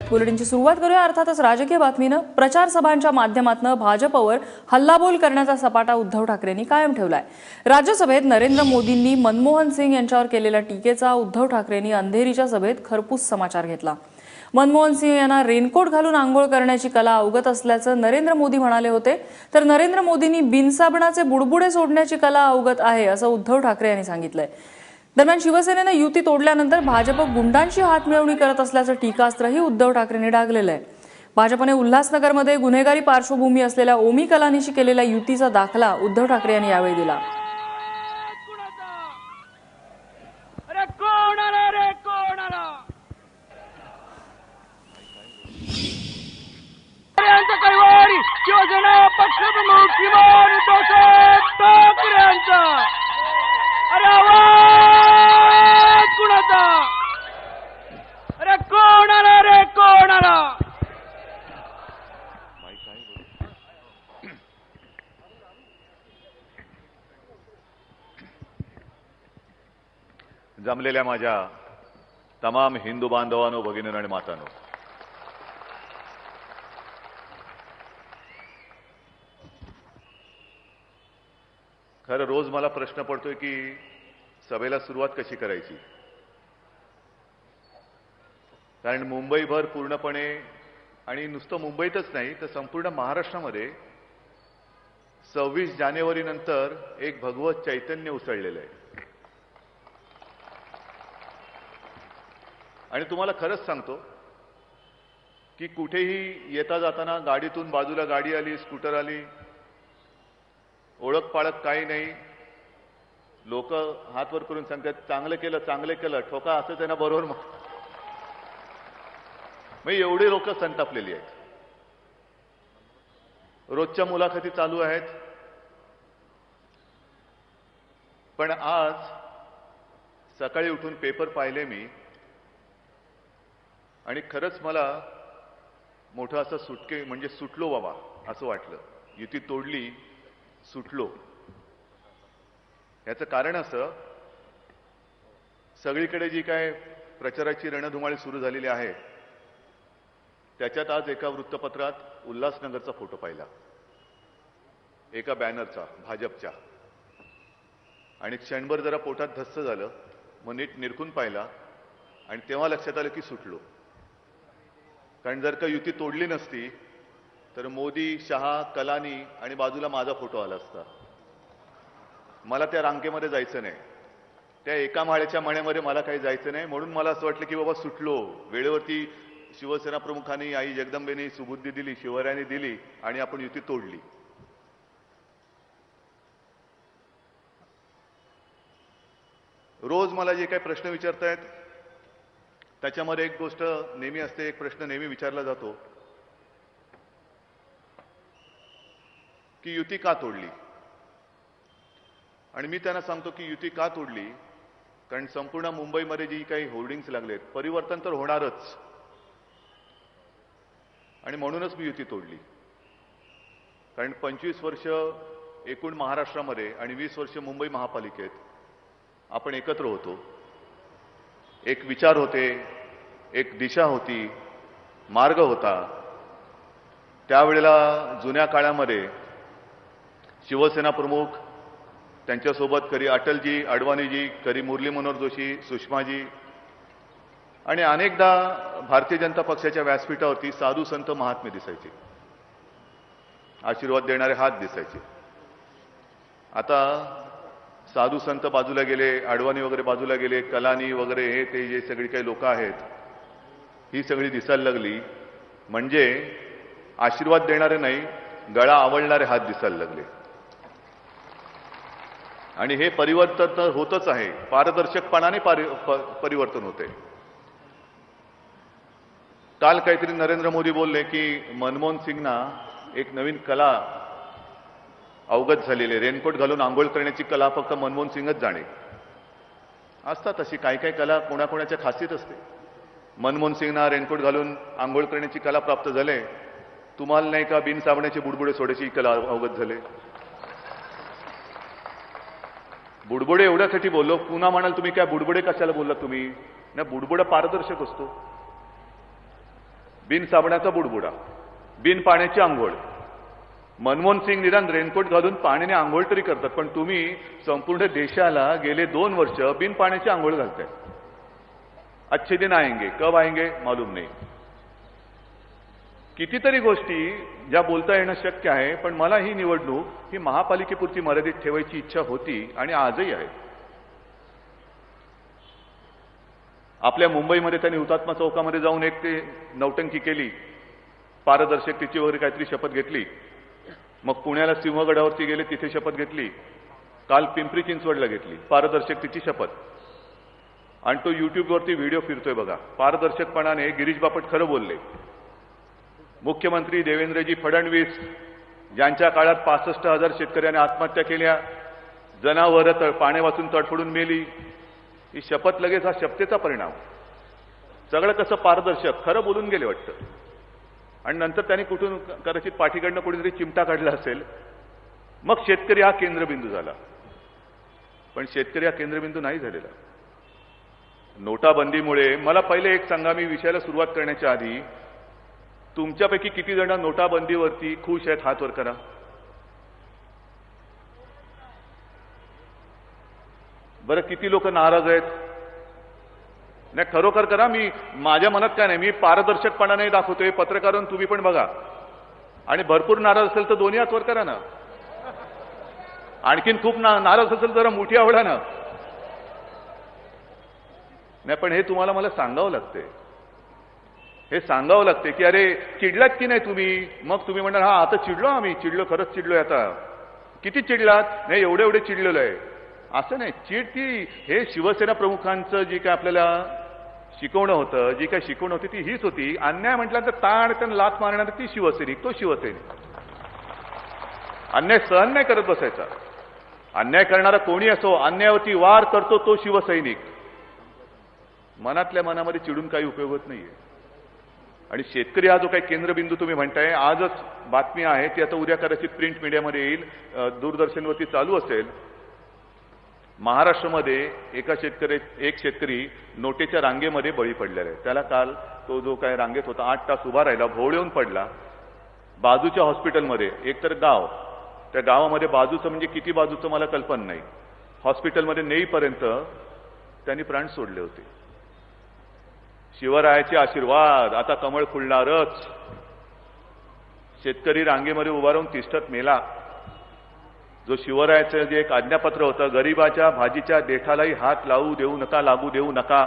बुलेटिनची सुरुवात करूया अर्थातच राजकीय बातमीनं। प्रचार सभांच्या माध्यमातून भाजपवर हल्लाबोल करण्याचा सपाटा उद्धव ठाकरेंनी कायम ठेवलाय। राज्यसभेत नरेंद्र मोदींनी मनमोहन सिंग यांच्यावर केलेल्या टीकेचा उद्धव ठाकरेंनी अंधेरीच्या सभेत खरपूस समाचार घेतला। मनमोहन सिंग यांना रेनकोट घालून आंघोळ करण्याची कला अवगत असल्याचं नरेंद्र मोदी म्हणाले होते, तर नरेंद्र मोदींनी बिनसाबणाचे बुडबुडे सोडण्याची कला अवगत आहे असं उद्धव ठाकरे यांनी सांगितलंय। दरम्यान शिवसेनेने युती तोडल्यानंतर भाजप गुंडांची हात मिळवणी करत असल्याचं टीकास्त्रही उद्धव ठाकरेंनी डागलेलं आहे। भाजपने उल्हासनगरमध्ये गुन्हेगारी पार्श्वभूमी असलेल्या ओमी कलानीशी केलेल्या युतीचा दाखला उद्धव ठाकरे यांनी यावेळी दिला। शिवसेना पक्षप्रमुख श्रीमान उद्धवसाहेब ठाकरे यांचा अरे आवाज कुणाचा? अरे कोण आला रे कोण आला? जमलेल्या माझ्या तमाम हिंदू बांधवांनो, भगिनींनो आणि मातांनो, खरं रोज मला प्रश्न पडतोय की सभेला सुरुवात कशी करायची। कारण मुंबईभर पूर्णपणे आणि नुसतं मुंबईतच नाही तर संपूर्ण महाराष्ट्रामध्ये 26 जानेवारी नंतर एक भगवत चैतन्य उसळलेलं आहे। आणि तुम्हाला खरंच सांगतो की कुठेही येता जाताना गाडीतून बाजूला गाडी आली, स्कूटर आली, ओळख पाळख काही नाही, लोक हात वर करून सांगतात चांगलं केलं चांगलं केलं, ठोका असं त्यांना बरोबर मग एवढे लोक संतापलेली आहेत। रोजच्या मुलाखती चालू आहेत, पण आज सकाळी उठून पेपर पाहिले मी आणि खरंच मला मोठं असं सुटलो बाबा असं वाटलं। युती तोडली, सुटलो। याचं कारण असं, सगळीकडे जी काय प्रचाराची रणधुमाळी सुरू झालेली आहे त्याच्यात आज एका वृत्तपत्रात उल्हासनगरचा फोटो पाहिला, एका बॅनरचा भाजपच्या, आणि क्षणभर जरा पोटात धस्स झालं। मग नीट निरखून पाहिला आणि तेव्हा लक्षात आलं की सुटलो। कारण जर का युती तोडली नसती तर मोदी, शहा, कलानी आणि बाजूला माझा फोटो आला असता। मला त्या रांगेमध्ये जायचं नाही, त्या एका माळ्याच्या मण्यामध्ये मला काही जायचं नाही। म्हणून मला असं वाटलं की बाबा सुटलो। वेळेवरती शिवसेना प्रमुखांनी, आई जगदंबेने सुबुद्धी दिली, शिवरायांनी दिली आणि आपण युती तोडली। रोज मला जे काही प्रश्न विचारतायत त्याच्यामध्ये एक गोष्ट नेहमी असते, एक प्रश्न नेहमी विचारला जातो की युती का तोडली। आणि मी त्यांना सांगतो की युती का तोडली, कारण संपूर्ण मुंबईमध्ये जी काही होर्डिंग्स लागलेत, परिवर्तन तर होणारच, आणि म्हणूनच मी युती तोडली। कारण 25 वर्ष एकूण महाराष्ट्रामध्ये आणि 20 वर्ष मुंबई महापालिकेत आपण एकत्र होतो। एक विचार होते, एक दिशा होती, मार्ग होता। त्यावेळेला जुन्या काळामध्ये शिवसेना प्रमुख, त्यांच्यासोबत कधी अटलजी, अडवाणीजी, कधी मुरली मनोहर जोशी, सुषमाजी, आणि अनेकदा भारतीय जनता पक्षाच्या व्यासपीठावरती साधू संत महात्मे दिसायचे, आशीर्वाद देणारे हात दिसायचे। आता साधू संत बाजूला गेले, अडवाणी वगैरे बाजूला गेले, कलानी वगैरे हे ते जे सगळी काही लोक आहेत ही सगळी दिसायला लागली। म्हणजे आशीर्वाद देणारे नाही, गळा आवळणारे हात दिसायला लागले। आणि हे परिवर्तन तर होतच आहे, पारदर्शकपणाने परिवर्तन होते। काल काहीतरी नरेंद्र मोदी बोलले की मनमोहन सिंगना एक नवीन कला अवगत झालेली आहे, रेनकोट घालून आंघोळ करण्याची कला फक्त मनमोहन सिंगच जाणे। असतात अशी काही काही कला कोणाकोणाच्या खासियत असते। मनमोहन सिंगना रेनकोट घालून आंघोळ करण्याची कला प्राप्त झाले, तुम्हाला नाही का बिनसाबणाचे बुडबुडे सोडायची कला अवगत झाले। बुडबुडे एवढ्यासाठी बोललो, पुन्हा म्हणाल तुम्ही काय बुडबुडे कशाला बोलला तुम्ही? ना, बुडबुडा पारदर्शक असतो। बिन साबणाचा बुडबुडा, बिन पाण्याची आंघोळ. मनमोहन सिंग निदान रेनकोट घालून पाण्याने आंघोळ तरी करतात, पण तुम्ही संपूर्ण देशाला गेले 2 वर्ष बिन पाण्याची आंघोळ घालताय. अच्छे दिन आएंगे, कब आएंगे मालूम नाही. कितीतरी गोष्टी ज्या बोलता येणं शक्य आहे, पण मला ही निवडणूक ही महापालिकेपुरती मर्यादित ठेवायची इच्छा होती आणि आजही आहे. आपल्या मुंबईमध्ये त्यांनी हुतात्मा चौकामध्ये जाऊन एक ते नौटंकी केली, पारदर्शकतेची वगैरे काहीतरी शपथ घेतली. मग पुण्याला सिंहगडावरती गेले, तिथे शपथ घेतली. काल पिंपरी चिंचवडला घेतली पारदर्शकतेची शपथ. आणि तो युट्यूबवरती व्हिडिओ फिरतोय बघा. पारदर्शकपणाने गिरीश बापट खरं बोलले. मुख्यमंत्री देवेंद्रजी फडणवीस ज्यांच्या काळात 65,000 शेतकऱ्यांनी आत्महत्या केल्या, जनावरं पाण्या वाचून तडफडून मेली, ही शपथ लगेच हा शपथेचा परिणाम. सगळं कसं पारदर्शक खरं बोलून गेले वाटतं. आणि नंतर त्यांनी कुठून कदाचित पाठीकडनं कुठेतरी चिमटा काढला असेल. मग शेतकरी हा केंद्रबिंदू झाला. पण शेतकरी हा केंद्रबिंदू नाही झालेला. नोटाबंदीमुळे मला पहिले एक सांगा, मी विषयाला सुरुवात करण्याच्या आधी, तुमच्यापैकी किती जण नोटाबंदीवरती खुश आहेत? हात वर करा. बरं, किती लोक नाराज आहेत? नाही, खरोखर करा. मी माझ्या मनात काय नाही, मी पारदर्शकपणाने दाखवतोय. पत्रकारांनो तुम्ही पण बघा. आणि भरपूर नाराज असेल तर दोन्ही हात वर करा ना. आणखीन खूप नाराज असेल तर मोठी आवडा ना. नाही, पण हे तुम्हाला मला सांगावं लागतंय. हे सांगावं लागते की अरे चिडलात की नाही तुम्ही? मग तुम्ही म्हणणार हा आता चिडलो, आम्ही चिडलो, खरंच चिडलोय. आता किती चिडलात? नाही, एवढे चिडलेलो आहे. असं नाही. चिड ती हे शिवसेना प्रमुखांचं जी काय आपल्याला शिकवणं होतं, जी काय शिकवणं होती ती हीच होती. अन्याय म्हटल्यानंतर ताण त्यांना लाथ मारणार ती शिवसैनिक, तो शिवसैनिक. अन्याय सहन नाही करत बसायचा. अन्याय करणारा कोणी असो, अन्यायावरती वार करतो तो शिवसैनिक. मनातल्या मनामध्ये चिडून काही उपयोग होत नाहीये. आणि शेतकरी हा जो काही केंद्रबिंदू तुम्ही म्हणताय, आजच बातमी आहे ती आता उद्या कदाचित प्रिंट मीडियामध्ये येईल, दूरदर्शनवरती चालू असेल. महाराष्ट्रामध्ये एक शेतकरी नोटेच्या रांगेमध्ये बळी पडलेला आहे. त्याला काल तो जो काय रांगेत होता 8 तास उभा राहिला, भोवळेहून पडला. बाजूच्या हॉस्पिटलमध्ये, एकतर गाव, त्या गावामध्ये बाजूचं म्हणजे किती बाजूचं मला कल्पना नाही, हॉस्पिटलमध्ये नेईपर्यंत त्यांनी प्राण सोडले होते. शिवरायाचे आशीर्वाद, आता कमळ फुलणारच. शेतकरी रांगेमध्ये उभा राहून तिष्ठत मेला. जो शिवरायाचं जे एक आज्ञापत्र होतं, गरिबाच्या भाजीच्या देठालाही हात लावू देऊ नका, लागू देऊ नका.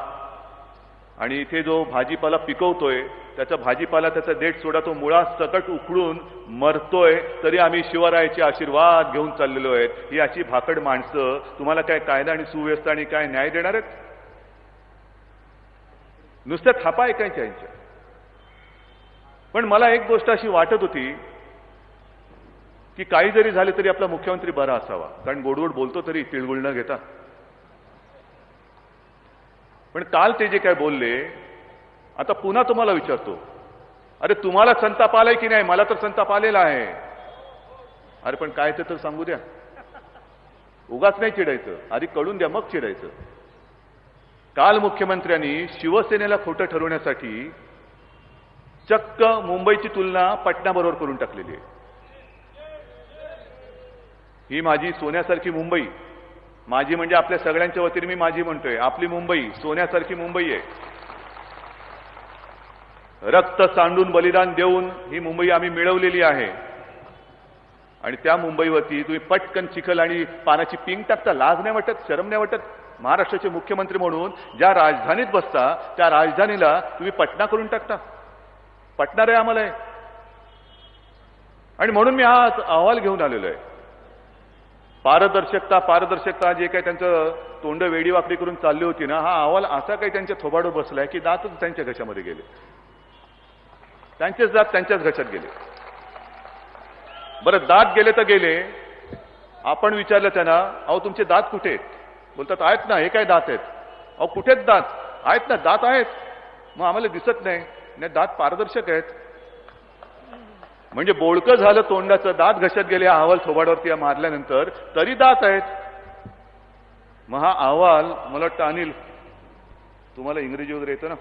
आणि इथे जो भाजीपाला पिकवतोय त्याचा भाजीपाला, त्याचा देठ सोडा, तो मुळा सकट उखडून मरतोय, तरी आम्ही शिवरायाचे आशीर्वाद घेऊन चाललेलो आहेत. ही अशी भाकड माणसं तुम्हाला काय कायदा आणि सुव्यवस्था आणि काय न्याय देणार आहेत? नुसत्या थापा ऐकायच्या यांच्या. पण मला एक गोष्ट अशी वाटत होती की काही जरी झाले तरी आपला मुख्यमंत्री बरा असावा, कारण गोडगोड बोलतो तरी तिळगुळ न घेता. पण काल ते जे काय बोलले, आता पुन्हा तुम्हाला विचारतो, अरे तुम्हाला संताप आलाय की नाही? मला तर संताप आलेला आहे. अरे पण काय ते तर सांगू द्या. उगाच नाही चिडायचं, आधी कळून द्या मग चिडायचं. काल मुख्यमंत्र्यांनी शिवसेनेला खोटं ठरवण्यासाठी चक्क मुंबईची तुलना पटण्याबरोबर करून टाकलेली आहे. ही माझी सोन्यासारखी मुंबई, माझी म्हणजे आपल्या सगळ्यांच्या वतीने मी माझी म्हणतोय, आपली मुंबई सोन्यासारखी मुंबई आहे. रक्त सांडून बलिदान देऊन ही मुंबई आम्ही मिळवलेली आहे. आणि त्या मुंबईवरती तुम्ही पटकन चिखल आणि पानाची पिंग टाकता. लाज नाही वाटत? शरम नाही वाटत? महाराष्ट्राचे मुख्यमंत्री म्हणून ज्या राजधानीत बसता त्या राजधानीला तुम्ही पटना करून टाकता. पटणार आहे आम्हाला. आणि म्हणून मी हा अहवाल घेऊन आलेलो आहे. पारदर्शकता जे काही त्यांचं तोंड वेडी वाकडी करून चालली होती ना, हा अहवाल असा काही त्यांच्या थोबाडवर बसलाय की दातच त्यांच्या घशामध्ये गेले. त्यांचेच दात त्यांच्याच घशात गेले. बरं, दात गेले तर गेले. आपण विचारलं त्यांना, अहो तुमचे दात कुठे आहेत? बोलतात आहेत ना. हे काय दात आहेत? अहो कुठे आहेत दात? आहेत ना, दात आहेत. मग आम्हाला दिसत नाही. नाही, दात पारदर्शक आहेत. म्हणजे बोळकं झालं तोंडाचं, दात घशात गेले. हा अहवाल थोबाडावरती मारल्यानंतर तरी दात आहेत. मग हा अहवाल मला वाटतं अनिल तुम्हाला इंग्रजी वगैरे येतं ना,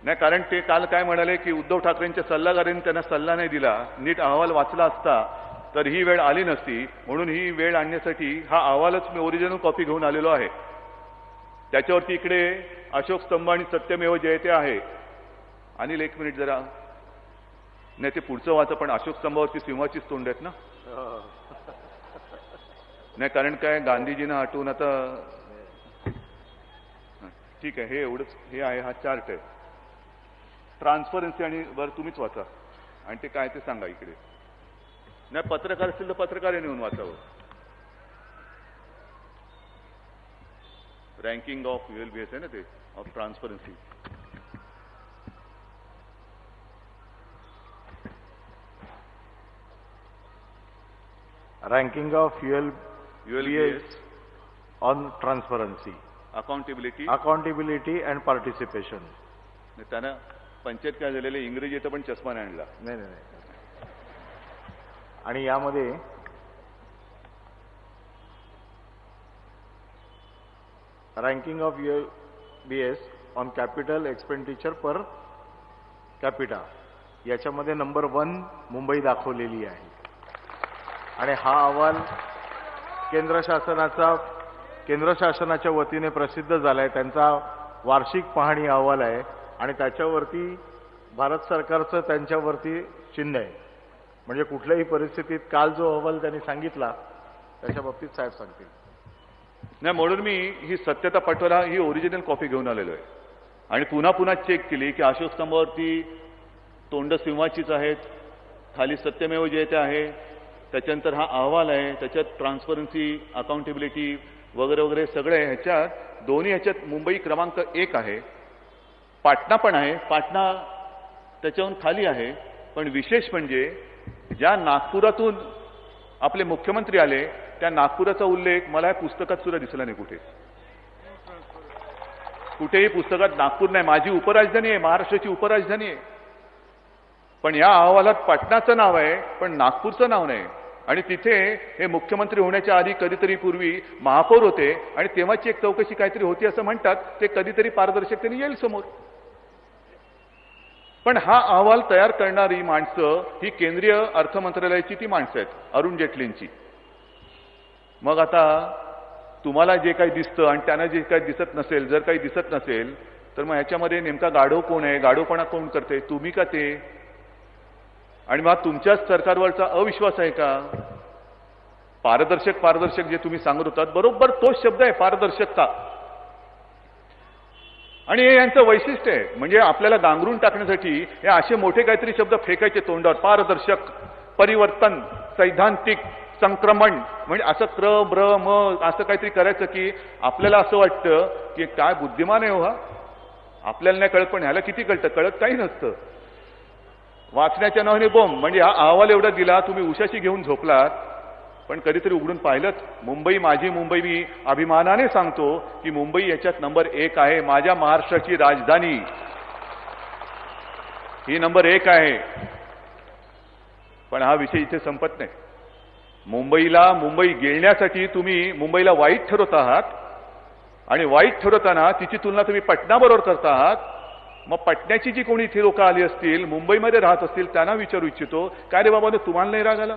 नाही, कारण ते काल काय म्हणाले की उद्धव ठाकरेंच्या सल्लागारांनी त्यांना सल्ला नाही दिला, नीट अहवाल वाचला असता तर ही वेळ आली नसती, म्हणून ही वेळ आणण्यासाठी हा अहवालच मी ओरिजिनल कॉपी घेऊन आलेलो आहे. त्याच्यावरती इकडे अशोक स्तंभ आणि सत्यमेव जयते आहे. अनिल एक मिनिट जरा, नाही ते पुढचं वाचा, पण अशोक स्तंभावरती सिंहाचीच तोंड आहेत ना. नाही, कारण काय गांधीजींना आठवून आता ठीक आहे, हे एवढंच हे आहे, हा चार्ट आहे. ट्रान्सपरन्सी आणि बरं तुम्हीच वाचा आणि ते काय ते सांगा इकडे. नाही, पत्रकार असतील तर पत्रकारांनी येऊन वाचावं. रँकिंग ऑफ ULBS आहे ना ते, of transparency. Ranking of ULBS on transparency, accountability and participation. त्यांना पंचायत काय झालेले इंग्रजीचा पण चष्मा नाही आणला. नाही. आणि यामध्ये ranking of ULBS on capital expenditure per capita याच्यामध्ये नंबर 1 मुंबई दाखवलेली आहे. आणि हा अहवाल केंद्र शासनाच्या वतीने प्रसिद्ध झालाय. त्यांचा वार्षिक पाहणी अहवाल आहे आणि त्याच्यावरती भारत सरकारचं त्यांच्यावरती चिन्ह आहे. म्हणजे कुठल्याही परिस्थितीत काल जो अहवाल त्यांनी सांगितला त्याच्या बाबतीत साहेब सांगतील. नाही, म्हणून मी ही सत्यता पाठवायला ही ओरिजिनल कॉपी घेऊन आलेलो आहे आणि पुन्हा चेक केली की अशोक स्तंभावरती तोंड सिंहाचीच आहेत, खाली सत्यमेव जयते आहे, त्याच्यानंतर हा अहवाल आहे, त्याच्यात ट्रान्सपरन्सी, अकाउंटेबिलिटी वगैरे वगैरे सगळे ह्याच्यात दोन्ही ह्याच्यात मुंबई क्रमांक 1 आहे. पाटणा पण आहे, पाटणा त्याच्याहून खाली आहे. पण विशेष म्हणजे ज्या नागपुरातून आपले मुख्यमंत्री आले त्या नागपुराचा उल्लेख मला या पुस्तकात सुद्धा दिसला नाही कुठे. कुठेही पुस्तकात नागपूर नाही. माझी उपराजधानी आहे, महाराष्ट्राची उपराजधानी आहे, पण या अहवालात पाटणाचं नाव आहे पण नागपूरचं नाव नाही. आणि तिथे हे मुख्यमंत्री होण्याच्या आधी कधीतरी पूर्वी महापौर होते आणि तेव्हाची एक चौकशी काहीतरी होती असं म्हणतात. ते कधीतरी पारदर्शकतेने येईल समोर. पण हा अहवाल तयार करणारी माणसं ही केंद्रीय अर्थ मंत्रालयाची ती माणसं आहेत, अरुण जेटलींची. मग आता तुम्हाला जे काही दिसतं आणि त्यांना जे काही दिसत नसेल, जर काही दिसत नसेल तर मग ह्याच्यामध्ये नेमका गाढव कोण आहे, गाढवपणा कोण करते, तुम्ही का ते? आणि मग तुमच्याच सरकारवरचा अविश्वास आहे का? पारदर्शक जे तुम्ही सांगत होतात बरोबर तोच शब्द आहे, पारदर्शकता. आणि हे यांचं वैशिष्ट्य आहे. म्हणजे आपल्याला गांगरून टाकण्यासाठी हे असे मोठे काहीतरी शब्द फेकायचे तोंडावर. पारदर्शक, परिवर्तन, सैद्धांतिक, संक्रमण, म्हणजे असं ब्र म असं काहीतरी करायचं की आपल्याला असं वाटतं की काय बुद्धिमान आहे हो हा. आपल्याला नाही कळत पण ह्याला किती कळतं? कळत काही नसतं. वाचण्याच्या नावाने बॉम्ब. म्हणजे हा अहवाल एवढा दिला, तुम्ही उशाशी घेऊन झोपलात, पण कधीतरी उघडून पाहिलं मुंबई, माझी मुंबई. मी अभिमानाने सांगतो की मुंबई याच्यात नंबर 1 आहे. माझ्या महाराष्ट्राची राजधानी ही नंबर 1 आहे. पण हा विषय इथे संपत नाही. मुंबई गिळण्यासाठी तुम्ही मुंबईला वाईट ठरवत आहात आणि वाईट ठरवताना तिची तुलना तुम्ही पटणाबरोबर करता आहात. मग पटण्याची जी कोणी इथे लोक आली असतील, मुंबईमध्ये राहत असतील, त्यांना विचारू इच्छितो, काय रे बाबा तुम्हाला नाही राग आला?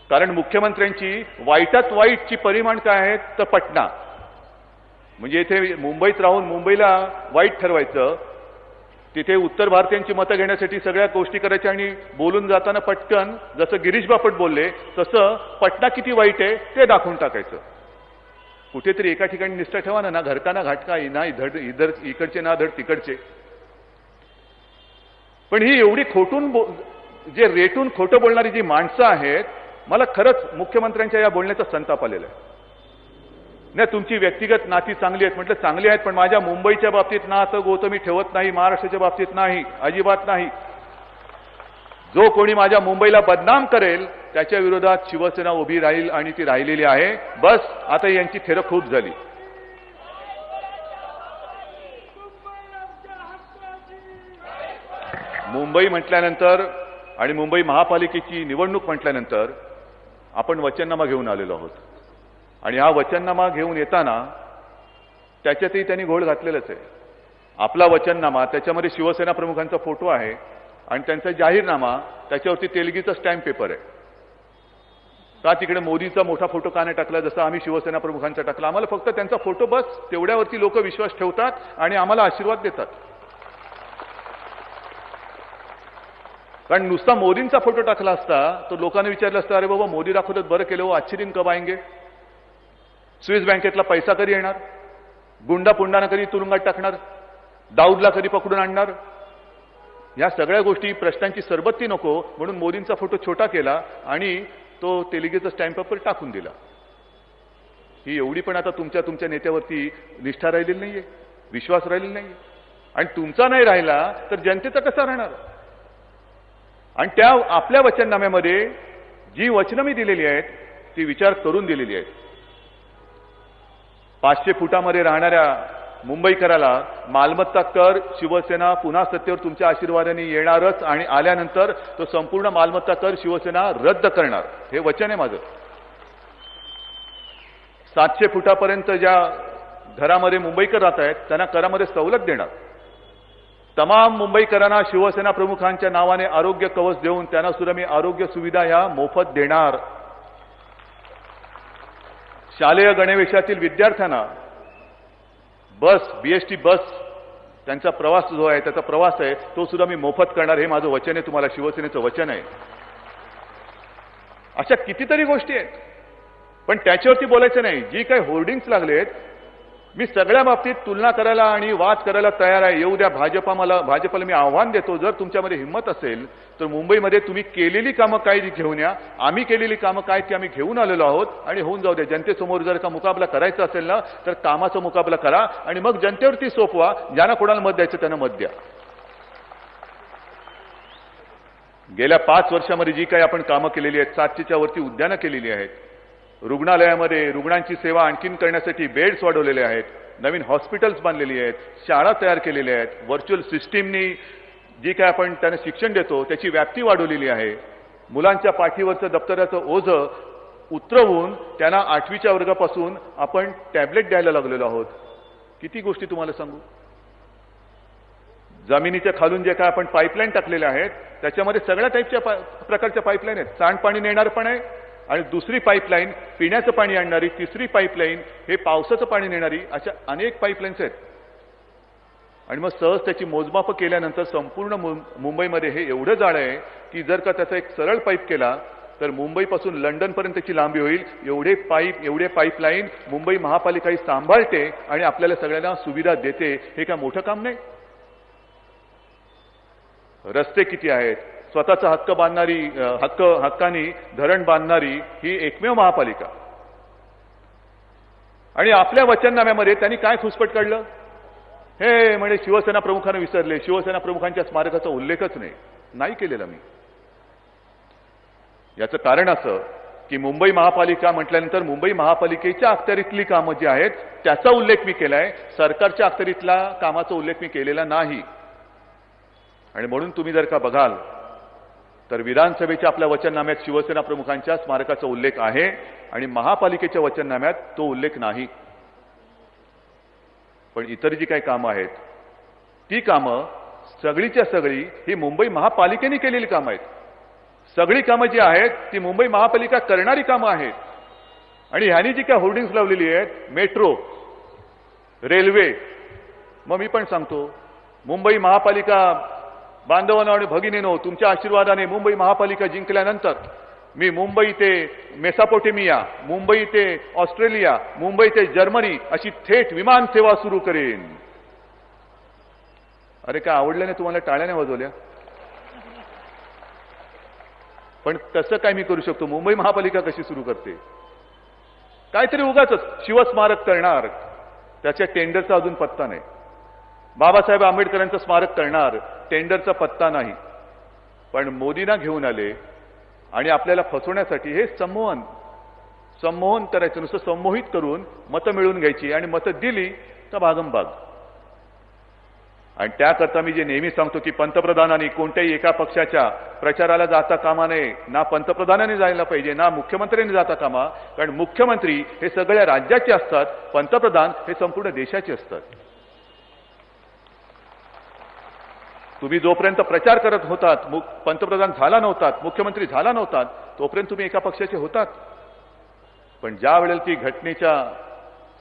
कारण मुख्यमंत्र्यांची वाईटात वाईटची परिमाण काय आहेत तर पटना. म्हणजे इथे मुंबईत राहून मुंबईला वाईट ठरवायचं, तिथे उत्तर भारतीयांची मतं घेण्यासाठी सगळ्या गोष्टी करायच्या आणि बोलून जाताना पटकन जसं गिरीश बापट बोलले तसं पटना किती वाईट आहे ते दाखवून टाकायचं. कुठेतरी एका ठिकाणी निष्ठा ठेवा ना, घरका ना घाटका, ना इधर इकडचे ना धड तिकडचे. पण ही एवढी जे रेटून खोटं बोलणारी जी माणसं आहेत, मला खरंच मुख्यमंत्र्यांच्या या बोलण्याचा संताप आलेला आहे. नाही, तुमची व्यक्तिगत नाती चांगली आहेत, म्हटलं चांगली आहेत, पण माझ्या मुंबईच्या बाबतीत नातं गोतं मी ठेवत नाही, महाराष्ट्राच्या बाबतीत नाही, अजिबात नाही. जो कोणी माझ्या मुंबईला बदनाम करेल त्याच्या विरोधात शिवसेना उभी राहील आणि ती राहिलेली आहे. बस आता यांची थेर खूप झाली. मुंबई म्हटल्यानंतर आणि मुंबई महापालिकेची निवडणूक म्हटल्यानंतर आपण वचननामा घेऊन आलेलो आहोत. आणि हा वचननामा घेऊन येताना त्याच्यातही त्यांनी घोळ घातलेलाच आहे. आपला वचननामा, त्याच्यामध्ये शिवसेना प्रमुखांचा फोटो आहे आणि त्यांचा जाहीरनामा, त्याच्यावरती तेलगीचा स्टॅम्प पेपर आहे. का तिकडे मोदीचा मोठा फोटो का नाही टाकला जसं आम्ही शिवसेना प्रमुखांचा टाकला? आम्हाला फक्त त्यांचा फोटो बस, तेवढ्यावरती लोक विश्वास ठेवतात आणि आम्हाला आशीर्वाद देतात. कारण नुसता मोदींचा फोटो टाकला असता तर लोकांनी विचारलं असतं, अरे बाबा मोदी दाखवतात, बरं केलं हो, अच्छे दिन कब आएंगे? स्विस बँकेतला पैसा कधी येणार? गुंडा पुंडाना कधी तुरुंगात टाकणार? दाऊदला कधी पकडून आणणार? या सगळ्या गोष्टी, प्रश्नांची सरबत्ती नको म्हणून मोदींचा फोटो छोटा केला आणि तो तेलगीचा स्टॅम्प पेपर टाकून दिला. ही एवढी पण आता तुमच्या नेत्यावरती निष्ठा राहिलेली नाहीये, विश्वास राहिलेला नाहीये. आणि तुमचा नाही राहिला तर जनतेचा कसा राहणार? आणि त्या आपल्या वचननाम्यामध्ये जी वचनं मी दिलेली आहेत ती विचार करून दिलेली आहेत. 500 फुटामध्ये राहणाऱ्या मुंबईकराला मालमत्ता कर शिवसेना पुन्हा सत्तेवर तुमच्या आशीर्वादाने येणारच आणि आल्यानंतर तो संपूर्ण मालमत्ता कर शिवसेना रद्द करणार, हे वचन आहे माझं. 700 फुटापर्यंत ज्या घरामध्ये मुंबईकर राहत आहेत त्यांना करामध्ये सवलत देणार. तमाम मुंबईकरांना शिवसेना प्रमुखांच्या नावाने आरोग्य कवच देऊन त्यांना सुद्धा मी आरोग्य सुविधा ह्या मोफत देणार. शालेय गणवेशातील विद्यार्थ्यांना बस, बीएसटी बस, त्यांचा प्रवास जो आहे, त्याचा प्रवास आहे तो सुद्धा मी मोफत करणार, हे माझं वचन आहे तुम्हाला, शिवसेनेचं वचन आहे. अशा कितीतरी गोष्टी आहेत, पण त्याच्यावरती बोलायचं नाही. जी काही होर्डिंग्स लागलेत, मी सगळ्या बाबतीत तुलना करायला आणि वाद करायला तयार आहे. येऊ द्या भाजपला मी आव्हान देतो, जर तुमच्यामध्ये हिंमत असेल तर मुंबईमध्ये तुम्ही केलेली कामं काय ती घेऊन या. आम्ही केलेली कामं काय ती आम्ही घेऊन आलेलो आहोत आणि होऊन जाऊ द्या. जनतेसमोर जर का मुकाबला करायचा असेल ना तर कामाचा मुकाबला करा आणि मग जनतेवरती सोपवा. ज्यांना कोणाला मत द्यायचं त्यांना मत द्या. गेल्या 5 वर्षामध्ये जी काही आपण कामं केलेली आहेत, 700च्या वरती उद्यानं केलेली आहेत, रुग्णालयामध्ये रुग्णांची सेवा आणखीन करण्यासाठी बेड्स वाढवलेले आहेत, नवीन हॉस्पिटल्स बांधलेली आहेत, शाळा तयार केलेल्या आहेत, व्हर्च्युअल सिस्टीमनी जी काय आपण त्यांना शिक्षण देतो त्याची व्याप्ती वाढवलेली आहे. मुलांच्या पाठीवरचं दप्तराचं ओझं उतरवून त्यांना 8वीच्या वर्गापासून आपण टॅबलेट द्यायला लागलेलो आहोत. किती गोष्टी तुम्हाला सांगू. जमिनीच्या खालून जे काय आपण पाईपलाईन टाकलेल्या आहेत त्याच्यामध्ये सगळ्या टाईपच्या प्रकारच्या पाईपलाईन आहेत. सांडपाणी नेणार पण आहे आणि दुसरी पाईपलाईन पिण्याचं पाणी आणणारी, तिसरी पाईपलाईन हे पावसाचं पाणी नेणारी, अशा अनेक पाईपलाईन्स आहेत. आणि मग सहज त्याची मोजमाप केल्यानंतर संपूर्ण मुंबईमध्ये हे एवढं जाळं आहे की जर का त्याचा एक सरळ पाईप केला तर मुंबईपासून लंडनपर्यंतची लांबी होईल. एवढे पाईपलाईन मुंबई महापालिका ही सांभाळते आणि आपल्याला सगळ्यांना सुविधा देते. हे काय मोठं काम नाही. रस्ते किती आहेत, स्वतःचा हक्क बांधणारी, हक्कानी धरण बांधणारी ही एकमेव महापालिका. आणि आपल्या वचननाम्यामध्ये त्यांनी काय खुसपट काढलं? हे म्हणे शिवसेना प्रमुखांना विसरले, शिवसेना प्रमुखांच्या स्मारकाचा उल्लेखच नाही केलेला मी. याचं कारण असं की मुंबई महापालिका म्हटल्यानंतर मुंबई महापालिकेच्या अखत्यारीतली कामं जी आहेत त्याचा उल्लेख मी केलाय, सरकारच्या अखत्यारीतला कामाचा उल्लेख मी केलेला नाही. आणि म्हणून तुम्ही जर का बघाल तर विधानसभेच्या आपल्या वचननाम्यात शिवसेना प्रमुखांच्या स्मारकाचा उल्लेख आहे आणि महापालिकेच्या वचननाम्यात तो उल्लेख नाही. पण इतर जी काही कामं आहेत ती कामं सगळीच्या सगळी ही मुंबई महापालिकेने केलेली कामं आहेत. सगळी कामं जी आहेत ती मुंबई महापालिका करणारी कामं आहेत. आणि ह्यानी जी काही होर्डिंग्स लावलेली आहेत, मेट्रो, रेल्वे, मग मी पण सांगतो मुंबई महापालिका बांधवांनो आणि भगिनीनो, तुमच्या आशीर्वादाने मुंबई महापालिका जिंकल्यानंतर मी मुंबई ते मेसापोटेमिया, मुंबई ते ऑस्ट्रेलिया, मुंबई ते जर्मनी अशी थेट विमान सेवा सुरू करेन. अरे काय आवडलं नाही तुम्हाला? टाळ्याने वाजवल्या. पण तसं काय मी करू शकतो? मुंबई महापालिका कशी सुरू करते? काहीतरी उगाचच शिवस्मारक करणार, त्याच्या टेंडरचा अजून पत्ता नाही. बाबासाहेब आंबेडकरांचं स्मारक करणार, टेंडरचा पत्ता नाही. पण मोदींना घेऊन आले आणि आपल्याला फसवण्यासाठी हे संमोहन करायचं, नुसतं संमोहित करून मतं मिळवून घ्यायची आणि मतं दिली तर भागमभाग. आणि त्याकरता मी जे नेहमी सांगतो की पंतप्रधानांनी कोणत्याही एका पक्षाच्या प्रचाराला जाता कामा नये. ना पंतप्रधानांनी जायला पाहिजे, ना मुख्यमंत्र्यांनी जाता कामा. कारण मुख्यमंत्री हे सगळ्या राज्याचे असतात, पंतप्रधान हे संपूर्ण देशाचे असतात. तुम्ही जोपर्यंत प्रचार करत होतात, पंतप्रधान झाला नव्हतात, मुख्यमंत्री झाला नव्हतात, तोपर्यंत तुम्ही एका पक्षाचे होतात. पण ज्या वेळेला ती घटनेच्या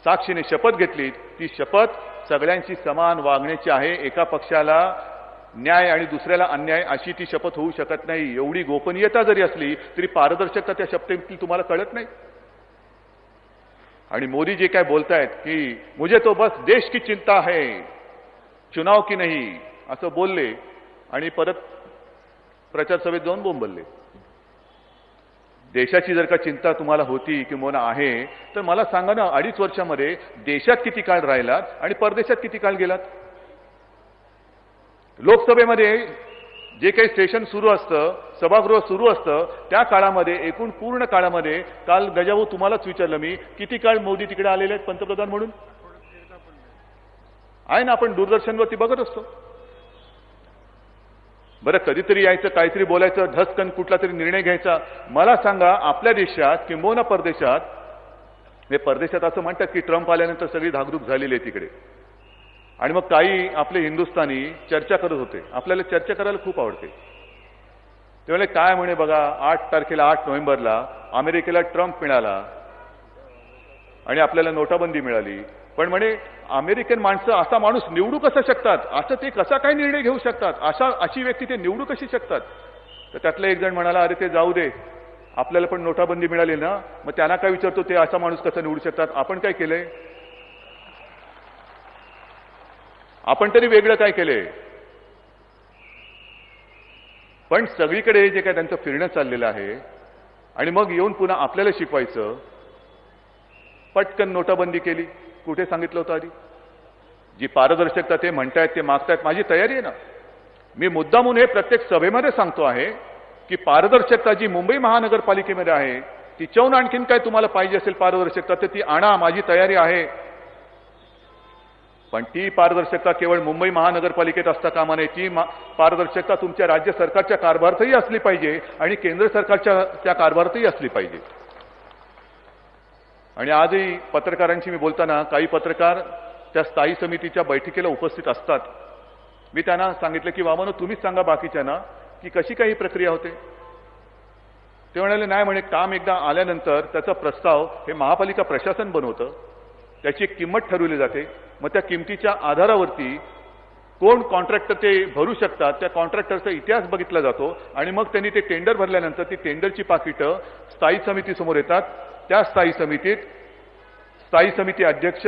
साक्षीने शपथ घेतली, ती शपथ सगळ्यांची समान वागण्याची आहे. एका पक्षाला न्याय आणि दुसऱ्याला अन्याय अशी ती शपथ होऊ शकत नाही. एवढी गोपनीयता जरी असली तरी पारदर्शकता त्या शपथेतील तुम्हाला कळत नाही. आणि मोदी जे काय बोलतायत की मुझे तो बस देश की चिंता है, चुनाव की नहीं, असं बोलले आणि परत प्रचार सभेत जाऊन बोंबलले. देशाची जर का चिंता तुम्हाला होती किंवा आहे तर मला सांगा ना, 2.5 वर्षामध्ये देशात किती काळ राहिलात आणि परदेशात किती काळ गेलात? लोकसभेमध्ये जे काही सेशन सुरू असतं, सभागृह सुरू असतं, त्या काळामध्ये एकूण पूर्ण काळामध्ये काल गजाभाऊ तुम्हालाच विचारलं मी, किती काळ मोदी तिकडे आलेले आहेत पंतप्रधान म्हणून? आहे ना, आपण दूरदर्शनवरती बघत असतो. बरं, कधीतरी यायचं, काहीतरी बोलायचं, धसकन कुठला तरी निर्णय घ्यायचा. मला सांगा, आपल्या देशात किंबहुना परदेशात, हे परदेशात असं म्हणतात की ट्रम्प आल्यानंतर सगळी धाकधूक झालेली आहे तिकडे, आणि मग काही आपले हिंदुस्थानी चर्चा करत होते. आपल्याला चर्चा करायला खूप आवडते. ते म्हणे काय म्हणे बघा, 8 तारखेला 8 नोव्हेंबरला अमेरिकेला ट्रम्प मिळाला आणि आपल्याला नोटाबंदी मिळाली. पण म्हणे अमेरिकन माणसं असा माणूस निवडू कसं शकतात, असं ते कसा काय निर्णय घेऊ शकतात, अशी व्यक्ती ते निवडू कशी शकतात? तर त्यातला एक जण म्हणाला, अरे ते जाऊ दे, आपल्याला पण नोटाबंदी मिळाली ना, मग त्यांना काय विचारतो ते असा माणूस कसा निवडू शकतात? आपण काय केलंय? आपण तरी वेगळं काय केलंय? पण सगळीकडे जे काय त्यांचं फिरणं चाललेलं आहे आणि मग येऊन पुन्हा आपल्याला शिकवायचं. पटकन नोटाबंदी केली. कुठे सांगितलं होतं आधी? जी पारदर्शकता ते म्हणतायत, ते मागतायत, माझी तयारी आहे ना. मी मुद्दामून हे प्रत्येक सभेमध्ये सांगतो आहे की पारदर्शकता जी मुंबई महानगरपालिकेमध्ये आहे, तिच्याहून आणखीन काय तुम्हाला पाहिजे असेल पारदर्शकता तर ती आणा, माझी तयारी आहे. पण ती पारदर्शकता केवळ मुंबई महानगरपालिकेत असता कामा नये. ती पारदर्शकता तुमच्या राज्य सरकारच्या कारभारातही असली पाहिजे आणि केंद्र सरकारच्या त्या कारभारातही असली पाहिजे. आणि आजही पत्रकारांशी मी बोलताना काही पत्रकार त्या स्थायी समितीच्या बैठकीला उपस्थित असतात. मी त्यांना सांगितलं की वामनो, तुम्हीच सांगा बाकीच्यांना की कशी काही प्रक्रिया होते. ते म्हणाले नाही म्हणे, काम एकदा आल्यानंतर त्याचा प्रस्ताव हे महापालिका प्रशासन बनवतं, त्याची एक किंमत ठरवली जाते, मग त्या किमतीच्या आधारावरती कोण कॉन्ट्रॅक्टर ते भरू शकतात त्या कॉन्ट्रॅक्टरचा इतिहास बघितला जातो आणि मग त्यांनी ते टेंडर भरल्यानंतर ती टेंडरची पाकिटं स्थायी समितीसमोर येतात. त्या स्थायी समितीत स्थायी समिती अध्यक्ष,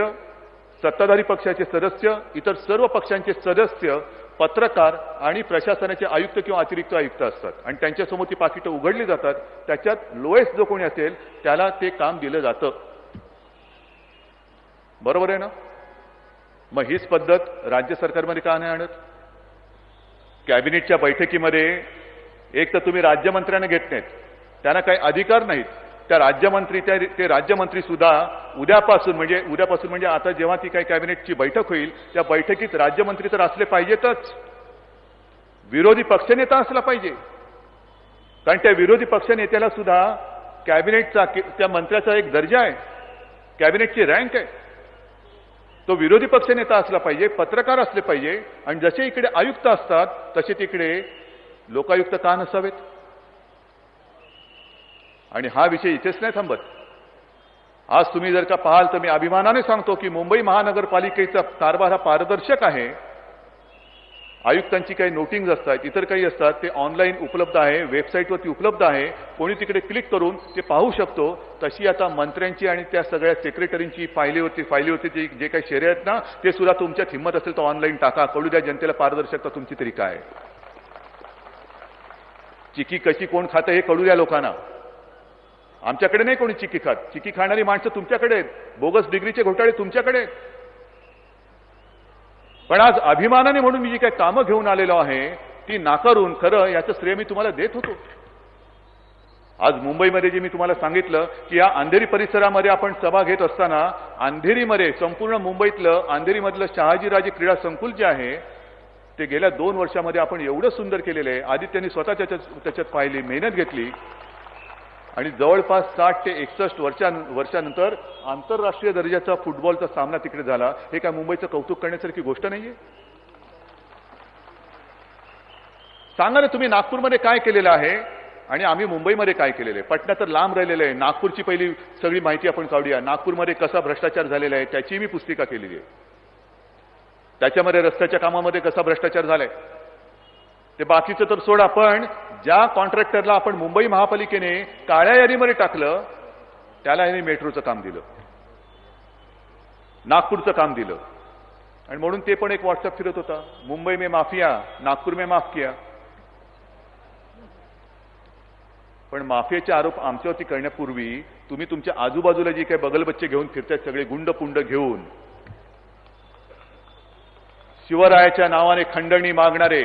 सत्ताधारी पक्षाचे सदस्य, इतर सर्व पक्षांचे सदस्य, पत्रकार आणि प्रशासनाचे आयुक्त किंवा अतिरिक्त आयुक्त असतात आणि त्यांच्यासमोर ती पाकिटं उघडली जातात. त्याच्यात लोएस्ट जो कोणी असेल त्याला ते काम दिलं जातं. बरोबर आहे ना? मग हीच पद्धत राज्य सरकारमध्ये का नाही आणत? कॅबिनेटच्या बैठकीमध्ये एक तर तुम्ही राज्यमंत्र्यांना घेत नाहीत, त्यांना काही अधिकार नाहीत. ते राज्यमंत्री सुद्धा उद्यापासून म्हणजे आता जेव्हा ती काही कॅबिनेटची बैठक होईल त्या बैठकीत राज्यमंत्री तर असले पाहिजेतच, विरोधी पक्षनेता असला पाहिजे. कारण त्या विरोधी पक्षनेत्याला सुद्धा कॅबिनेटचा, त्या मंत्र्याचा एक दर्जा आहे, कॅबिनेटची रँक आहे. तो विरोधी पक्षनेता असला पाहिजे, पत्रकार असले पाहिजे. आणि जसे इकडे आयुक्त असतात तसे तिकडे लोकायुक्त का नसावेत? आणि हा विषय इथेच नाही थांबत. आज तुम्ही जर का पाहाल तर मी अभिमानाने सांगतो की मुंबई महानगरपालिकेचा कारभार हा पारदर्शक आहे. आयुक्तांची काही नोटिंग्ज असतात, इतर काही असतात, ते ऑनलाईन उपलब्ध आहे, वेबसाईटवरती उपलब्ध आहे, कोणी तिकडे क्लिक करून ते पाहू शकतो. तशी आता मंत्र्यांची आणि त्या सगळ्या सेक्रेटरींची फायलीवरती जे काही शेरे आहेत ना, ते सुद्धा तुमच्यात हिंमत असेल तर ऑनलाईन टाका, कळू द्या जनतेला पारदर्शकता तुमची तरी काय. चिकी कशी कोण खातं हे कळू द्या लोकांना. आमच्याकडे नाही कोणी चिकी खात. चिकी खाणारी माणसं तुमच्याकडे आहेत, बोगस डिग्रीचे घोटाळे तुमच्याकडे आहेत. पण आज अभिमानाने म्हणून मी जी काही कामं घेऊन आलेलो आहे ती नाकारून खरं याचं श्रेय मी तुम्हाला देत होतो. आज मुंबईमध्ये जे मी तुम्हाला सांगितलं की या अंधेरी परिसरामध्ये आपण सभा घेत असताना अंधेरीमध्ये, संपूर्ण मुंबईतलं अंधेरीमधलं शहाजीराजे क्रीडा संकुल जे आहे ते गेल्या 2 वर्षामध्ये आपण एवढं सुंदर केलेलं आहे. आदित्यने स्वतः त्याच्यात पाहिली, मेहनत घेतली आणि जवळपास 60 ते 61 वर्षानंतर आंतरराष्ट्रीय दर्जाचा फुटबॉलचा सामना तिकडे झाला. हे काय मुंबईचं कौतुक करण्यासारखी गोष्ट नाहीये? सांगा ना तुम्ही नागपूरमध्ये काय केलेलं आहे आणि आम्ही मुंबईमध्ये काय केलेलं आहे. पटना तर लांब राहिलेलं आहे. नागपूरची पहिली सगळी माहिती आपण काढूया. नागपूरमध्ये कसा भ्रष्टाचार झालेला आहे त्याची मी पुस्तिका केलेली आहे. त्याच्यामध्ये रस्त्याच्या कामामध्ये कसा भ्रष्टाचार झालाय ते बाकीचं तर सोडा, पण ज्या कॉन्ट्रॅक्टरला आपण मुंबई महापालिकेने काळ्या यादीमध्ये टाकलं त्याला यांनी मेट्रोचं काम दिलं, नागपूरचं काम दिलं. आणि म्हणून ते पण एक व्हॉट्सअप फिरत होता, मुंबई में माफिया, नागपूर में माफ किया. पण माफियाचे आरोप आमच्यावरती करण्यापूर्वी तुम्ही तुमच्या आजूबाजूला जे काही बगलबच्चे घेऊन फिरतायत, सगळे गुंड पुंड घेऊन, शिवरायाच्या नावाने खंडणी मागणारे,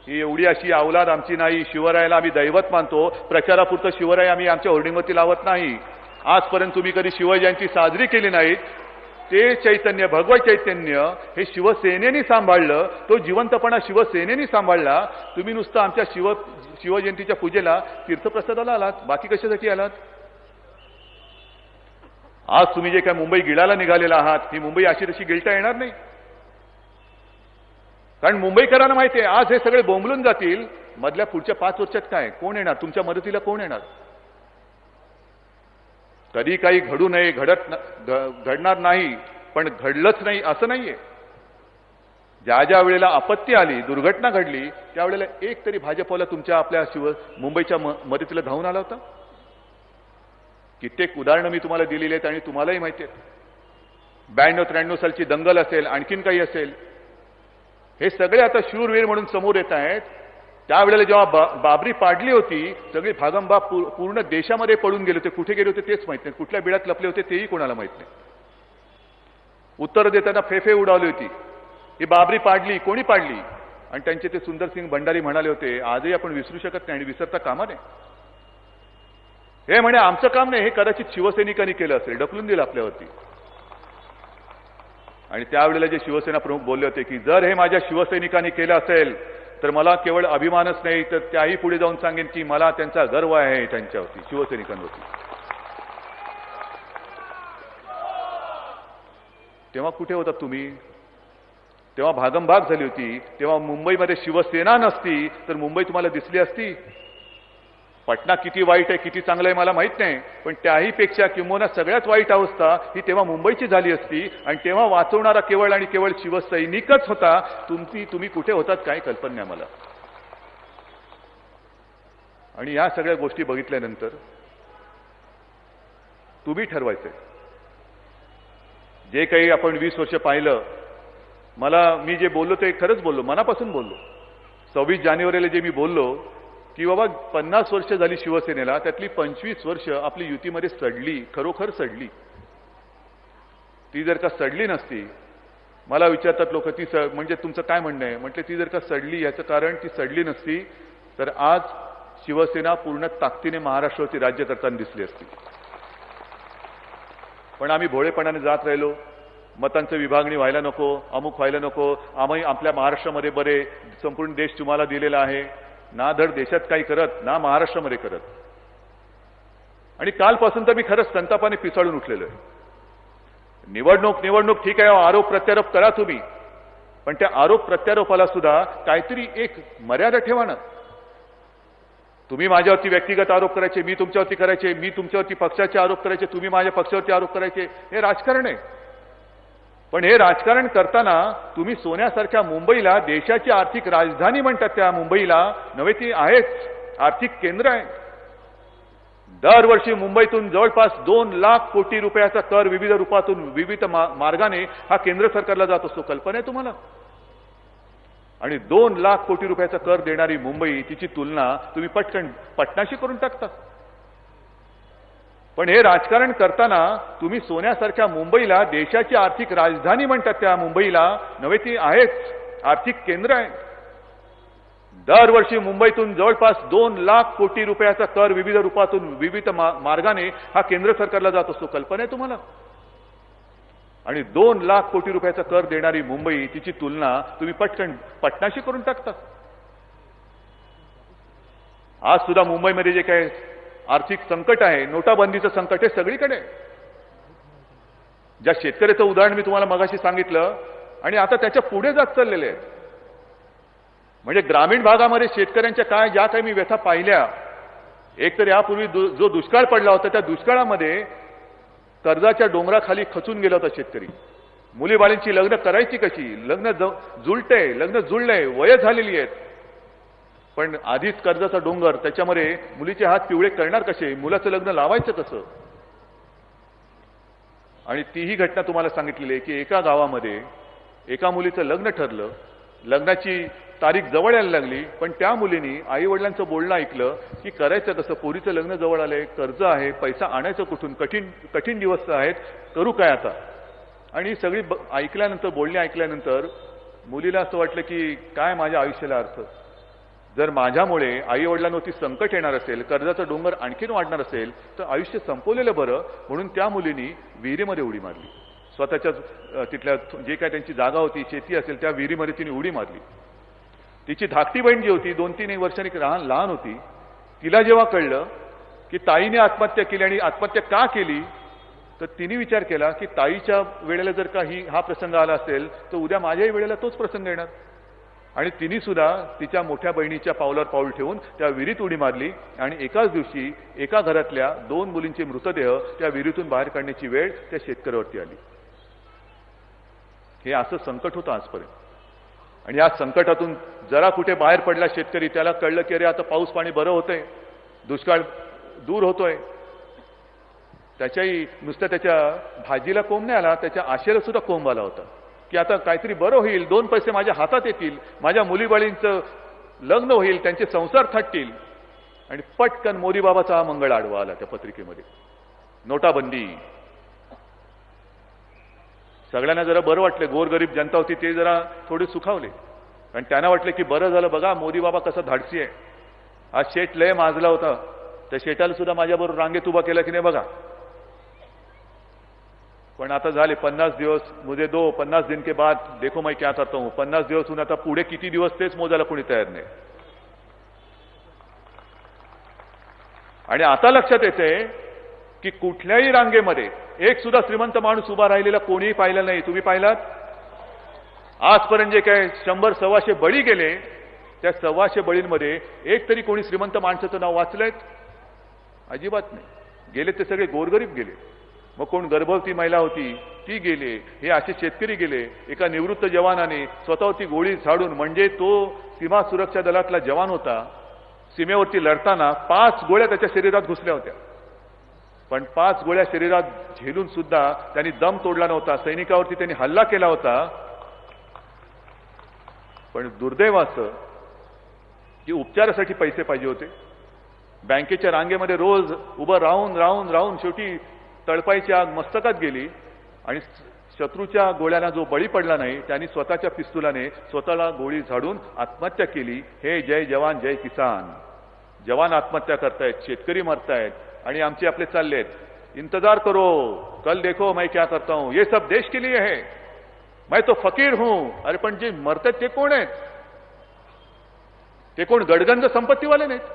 ही एवढी अशी अवलाद आमची नाही. शिवरायाला आम्ही दैवत मानतो, प्रचारापुरतं शिवराय आम्ही आमच्या होर्डिंगवरती लावत नाही. आजपर्यंत तुम्ही कधी शिवजयंती साजरी केली नाहीत. ते चैतन्य, भगवत चैतन्य हे शिवसेनेने सांभाळलं, तो जिवंतपणा शिवसेनेने सांभाळला. तुम्ही नुसतं आमच्या शिवजयंतीच्या पूजेला तीर्थप्रसादाला आलात, बाकी कशासाठी आलात? आज तुम्ही जे काय मुंबई गिळायला निघालेला आहात, ही मुंबई अशी तशी गिळता येणार नाही. कारण मुंबईकरांना माहिती आहे आज हे सगळे बोंबलून जातील, मधल्या पुढच्या 5 वर्षात काय, कोण येणार तुमच्या मदतीला, कोण येणार? कधी काही घडू नये, घडणार नाही, पण घडलंच नाही असं नाहीये. ज्या ज्या वेळेला आपत्ती आली, दुर्घटना घडली, त्यावेळेला एक तरी भाजपला तुमच्या आपल्या मुंबईच्या मदतीला धावून आला होता? कित्येक उदाहरणं मी तुम्हाला दिलेली आहेत आणि तुम्हालाही माहिती आहेत. 92-93 सालची दंगल असेल, आणखीन काही असेल, हे सगळे आता शूरवीर म्हणून समोर येत आहेत. त्यावेळेला जेव्हा बाबरी पाडली होती, सगळे भागंभाग पूर्ण देशामध्ये पडून गेले होते. कुठे गेले होते तेच माहित नाही, कुठल्या बिळात लपले होते तेही कोणाला माहित नाही. उत्तर देताना फेफे उडावली होती. ही बाबरी पाडली, कोणी पाडली? आणि त्यांचे ते सुंदरसिंग भंडारी म्हणाले होते, आजही आपण विसरू शकत नाही आणि विसरता कामा नये. हे म्हणे आमचं काम नाही, हे कदाचित शिवसैनिकांनी केलं असेल, ढकलून दिलं आपल्यावरती. आणि त्यावेळेला जे शिवसेना प्रमुख बोलले होते की जर हे माझ्या शिवसैनिकांनी केलं असेल तर मला केवळ अभिमानच नाही, तर त्याही पुढे जाऊन सांगेन की मला त्यांचा गर्व आहे त्यांच्यावरती, शिवसैनिकांवरती. तेव्हा कुठे होता तुम्ही? तेव्हा भागंभाग झाली होती. तेव्हा मुंबईमध्ये शिवसेना नसती तर मुंबई तुम्हाला दिसली असती? पटना किती वाईट आहे, किती चांगलं आहे मला माहित नाही, पण त्याही पेक्षा किंबहुना सगळ्यात वाईट अवस्था ही तेव्हा मुंबईची झाली असती. आणि तेव्हा वाचवणारा केवळ आणि केवळ शिवसैनिकच होता. तुम्ही कुठे होतात काय कल्पना नाही मला. आणि या सगळ्या गोष्टी बघितल्यानंतर तुम्ही ठरवायचंय. जे काही आपण 20 वर्ष पाहिलं, मी जे बोललो ते खरंच बोललो, मनापासून बोललो. 26 जानेवारीला जे मी बोललो की बाबा 50 वर्ष झाली शिवसेनेला, त्यातली 25 वर्ष आपली युतीमध्ये सडली, खरोखर सडली. ती जर का सडली नसती, मला विचारतात लोक, ती म्हणजे तुमचं काय म्हणणं आहे? म्हटलं ती जर का सडली, याचं कारण ती सडली नसती तर आज शिवसेना पूर्ण ताकदीने महाराष्ट्रावरती राज्य करताना दिसली असती. पण आम्ही भोळेपणाने जात राहिलो. मतांचं विभागणी व्हायला नको, अमुक व्हायला नको, आम्ही आपल्या महाराष्ट्रामध्ये बरे, संपूर्ण देश तुम्हाला दिलेला आहे. ना धड देशात काही करत, ना महाराष्ट्रामध्ये करत. आणि कालपासून तर मी खरंच संतापाने पिसाळून उठलेलो आहे. निवडणूक ठीक आहे, आरोप प्रत्यारोप करा तुम्ही, पण त्या आरोप प्रत्यारोपाला सुद्धा काहीतरी एक मर्यादा ठेवा ना. तुम्ही माझ्यावरती व्यक्तिगत आरोप करायचे, मी तुमच्यावरती करायचे, मी तुमच्यावरती पक्षाचे आरोप करायचे, तुम्ही माझ्या पक्षावरती आरोप करायचे, हे राजकारण आहे. पण हे राजकारण करताना तुम्ही सोन्यासारख्या मुंबईला देशाची आर्थिक राजधानी म्हणतात, त्या मुंबईला नव्हे, ती आहेच आर्थिक केंद्र आहे. दरवर्षी मुंबईतून जवळपास 2 लाख कोटी रुपयाचा कर विविध रूपातून, विविध मार्गाने हा केंद्र सरकारला जात असतो. कल्पना आहे तुम्हाला? आणि 2 लाख कोटी रुपयाचा कर देणारी मुंबई, तिची तुलना तुम्ही पटकन पटनाशी करून टाकता. पण हे राजकारण करताना तुम्ही सोन्यासारख्या मुंबईला देशाची आर्थिक राजधानी म्हणतात, त्या मुंबईला नव्हे, ती आहेच आर्थिक केंद्र आहे. दरवर्षी मुंबईतून जवळपास 2 लाख कोटी रुपयाचा कर विविध रूपातून, विविध मार्गाने हा केंद्र सरकारला जात असतो. कल्पना आहे तुम्हाला? आणि 2 लाख कोटी रुपयाचा कर देणारी मुंबई, तिची तुलना तुम्ही पटकन पटनाशी करून टाकता. आज सुद्धा मुंबईमध्ये जे काही आर्थिक संकट आहे, नोटाबंदीचं संकट आहे सगळीकडे. ज्या शेतकऱ्याचं उदाहरण मी तुम्हाला मगाशी सांगितलं आणि आता त्याच्या पुढे जात चाललेले आहेत. म्हणजे ग्रामीण भागामध्ये शेतकऱ्यांच्या ज्या काही मी व्यथा पाहिल्या, एक तर यापूर्वी जो दुष्काळ पडला होता त्या दुष्काळामध्ये कर्जाच्या डोंगराखाली खचून गेला होता शेतकरी. मुलीबाळींची लग्न करायची कशी, लग्न जुळलंय, वय झालेली आहेत, पण आधीच कर्जाचा डोंगर, त्याच्यामध्ये मुलीचे हात पिवळे करणार कसे, मुलाचं लग्न लावायचं कसं. आणि तीही घटना तुम्हाला सांगितलेली आहे की एका गावामध्ये एका मुलीचं लग्न ठरलं, लग्नाची तारीख जवळ यायला लागली, पण त्या मुलीने आई वडिलांचं बोलणं ऐकलं की करायचं कसं, पोरीचं लग्न जवळ आलंय, कर्ज आहे, पैसा आणायचं कुठून, कठीण दिवस आहेत, करू काय आता. आणि सगळी ऐकल्यानंतर, बोलणी ऐकल्यानंतर मुलीला असं वाटलं की काय माझ्या आयुष्याला अर्थ. जर माझ्यामुळे आई वडिलांवरती संकट येणार असेल, कर्जाचा डोंगर आणखीन वाढणार असेल, तर आयुष्य संपवलेलं बरं. म्हणून त्या मुलीनी विहिरीमध्ये उडी मारली. स्वतःच्या तिथल्या जे काय त्यांची जागा होती, शेती असेल, त्या विहिरीमध्ये तिने उडी मारली. तिची धाकटी बहीण जी होती 2-3 वर्षांनी लहान होती, तिला जेव्हा कळलं की ताईने आत्महत्या केली आणि आत्महत्या का केली, तर तिने विचार केला की ताईच्या वेळेला जर का हा प्रसंग आला असेल तर उद्या माझ्याही वेळेला तोच प्रसंग येणार. आणि तिने सुद्धा तिच्या मोठ्या बहिणीच्या पावलावर पाऊल ठेवून त्या विहिरीत उडी मारली. आणि एकाच दिवशी एका घरातल्या 2 मुलींचे मृतदेह त्या विहिरीतून बाहेर काढण्याची वेळ त्या शेतकऱ्यावरती आली. हे असं संकट होतं आजपर्यंत. आणि या संकटातून जरा कुठे बाहेर पडला शेतकरी, त्याला कळलं की अरे आता पाऊस पाणी बरं होतंय, दुष्काळ दूर होतोय. त्याच्याही नुसतं त्याच्या भाजीला कोंब नाही आला, त्याच्या आशेला सुद्धा कोंब आला होता की आता काहीतरी बरं होईल, 2 पैसे माझ्या हातात येतील, माझ्या मुलीबाळींचं लग्न होईल, त्यांचे संसार थाटतील. आणि पटकन मोदीबाबाचा हा मंगळ आडवा आला त्या पत्रिकेमध्ये. नोटाबंदी. सगळ्यांना जरा बरं वाटलं, गोरगरीब जनता होती ते जरा थोडे सुखावले. कारण त्यांना वाटलं की बरं झालं, बघा मोदी बाबा कसा धाडसी आहे. आज शेठ लय माजला होता, त्या शेठाला सुद्धा माझ्याबरोबर रांगेत उभा केला की नाही बघा. पण आता झाले 50 दिवस, मुझे दो 50 दिन के बाद देखो मैं क्या करता हूं. 50 दिवस होऊन आता पुढे किती दिवस तेच मोजायला कोणी तयार नाही. आणि आता लक्षात येते की कुठल्याही रांगेमध्ये एक सुद्धा श्रीमंत माणूस उभा राहिलेला कोणीही पाहिलं नाही. तुम्ही पाहिलात आजपर्यंत जे काय 100-125 बळी गेले, त्या 125 बळींमध्ये एक तरी कोणी श्रीमंत माणसाचं नाव वाचलंय? अजिबात नाही. गेले ते सगळे गोरगरीब गेले. मग कोण गर्भवती महिला होती ती गेले, हे असे शेतकरी गेले. एका निवृत्त जवानाने स्वतःवरती गोळी झाडून, म्हणजे तो सीमा सुरक्षा दलातला जवान होता, सीमेवरती लढताना 5 गोळ्या त्याच्या शरीरात घुसल्या होत्या, पण 5 गोळ्या शरीरात झेलून सुद्धा त्यांनी दम तोडला नव्हता. सैनिकावरती त्यांनी हल्ला केला होता. पण दुर्दैव असं की उपचारासाठी पैसे पाहिजे होते. बँकेच्या रांगेमध्ये रोज उभं राहून राहून राहून शेवटी तळपायची आग मस्तकात गेली. आणि शत्रूच्या गोळ्यांना जो बळी पडला नाही त्यांनी स्वतःच्या पिस्तुलाने स्वतःला गोळी झाडून आत्महत्या केली. हे जय जवान जय किसान. जवान आत्महत्या करतायत, शेतकरी मरतायत, आणि आमचे आपले चाललेत इंतजार करो, कल देखो मैं क्या करता हूं, ये सब देश के लिए है, मैं तो फकीर हूं. अरे पण जे मरतात ते कोण आहेत? ते कोण गडगंज संपत्तीवाले नाहीत.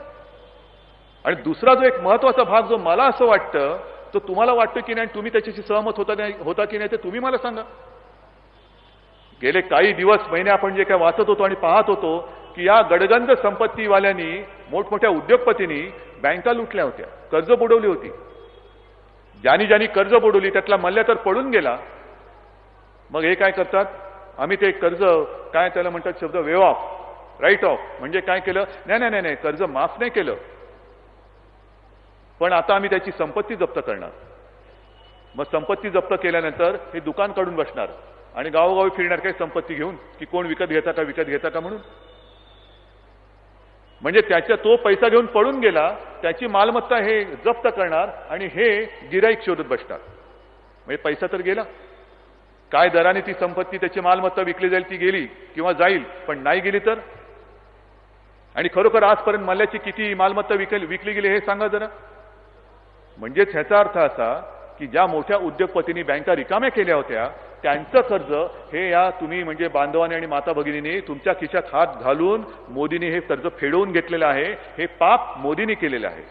आणि दुसरा जो एक महत्वाचा भाग जो मला असं वाटतं, तो तुम्हाला वाटतं की नाही, तुम्ही त्याच्याशी सहमत होता की नाही ते तुम्ही मला सांगा. गेले काही दिवस महिने आपण जे काय वाचत होतो आणि पाहत होतो की या गडगंज संपत्तीवाल्यांनी, मोठमोठ्या उद्योगपतींनी बँका लुटल्या होत्या, कर्ज बुडवली होती. ज्यांनी ज्यांनी कर्ज बुडवली त्यातला मल्ल्या तर पडून गेला. मग हे काय करतात, आम्ही ते कर्ज, काय त्याला म्हणतात शब्द, वेव ऑफ, राईट ऑफ, म्हणजे काय केलं, नाही कर्ज माफ नाही केलं, पण आता आम्ही त्याची संपत्ती जप्त करणार. मग संपत्ती जप्त केल्यानंतर हे दुकान काढून बसणार आणि गावोगावी फिरणार काय संपत्ती घेऊन, की कोण विकत घेता का म्हणून. म्हणजे त्याच्या तो पैसा घेऊन पडून गेला, त्याची मालमत्ता हे जप्त करणार आणि हे गिराईक शोधत बसणार. म्हणजे पैसा तर गेला, काय दराने ती संपत्ती, त्याची मालमत्ता विकली जाईल ती गेली किंवा जाईल, पण नाही गेली तर. आणि खरोखर आजपर्यंत मल्ल्याची किती मालमत्ता विकली गेली हे सांगा जरा. म्हणजेच ह्याचा अर्थ असा की ज्या मोठ्या उद्योगपतींनी बँका रिकाम्या केल्या होत्या त्यांचं कर्ज हे या तुम्ही म्हणजे बांधवांनी आणि माता भगिनींनी तुमच्या खिशात हात घालून मोदींनी हे कर्ज फेडवून घेतलेलं आहे. हे पाप मोदींनी केलेलं आहे.